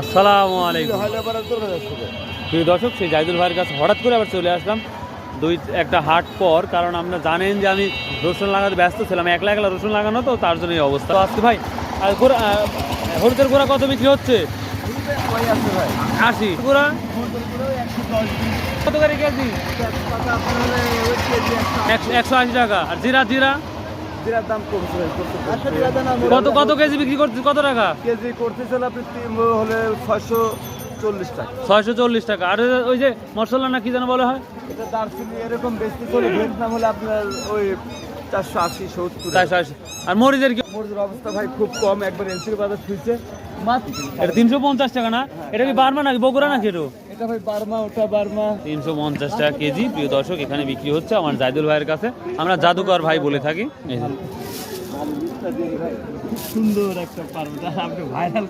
আসসালামু আলাইকুম। প্রিয় দর্শক, সেই জাহিদুল ভাইয়ের কাছে হঠাৎ করে আবার চলে আসলাম একটা হাট পর, কারণ আপনারা জানেন যে আমি রসুন লাগাতে ব্যস্ত ছিলাম, একলা একলা রসুন লাগানো, তো তার জন্য এই অবস্থা। তো আজকে ভাই আর হলুদের গোড়া কত বিক্রি হচ্ছে? 80 গোড়া কত করে কেজি? 180 টাকা। আর জিরা জিরা দাম কমছে কত কেজি বিক্রি করছে? কত টাকা কেজি করতেছেন আপনি? হলে 640 টাকা। 640 টাকা। আর ওই যে মশলা না কি যেন বলা হয়, এটা দারচিনি এরকম বেশি চলে। ভিয়েতনাম হলে আপনার ওই 480 70। 480। আর মরিচের কি মরিচের অবস্থা ভাই খুব কম, একবার এলসির বাজার ছুঁইছে মাত্র। এটা 350 টাকা না? এটা কি বার্মা নাকি বগুড়া নাকি? এটা ভাই বার্মা, ওটা বার্মা। 350 টাকা কেজি প্রিয় দর্শক এখানে বিক্রি হচ্ছে আমার জাহিদুল ভাইয়ের কাছে। আমরা জাদুকর ভাই বলে থাকি। সুন্দর একটা পারবো আপনি ভাইরাল।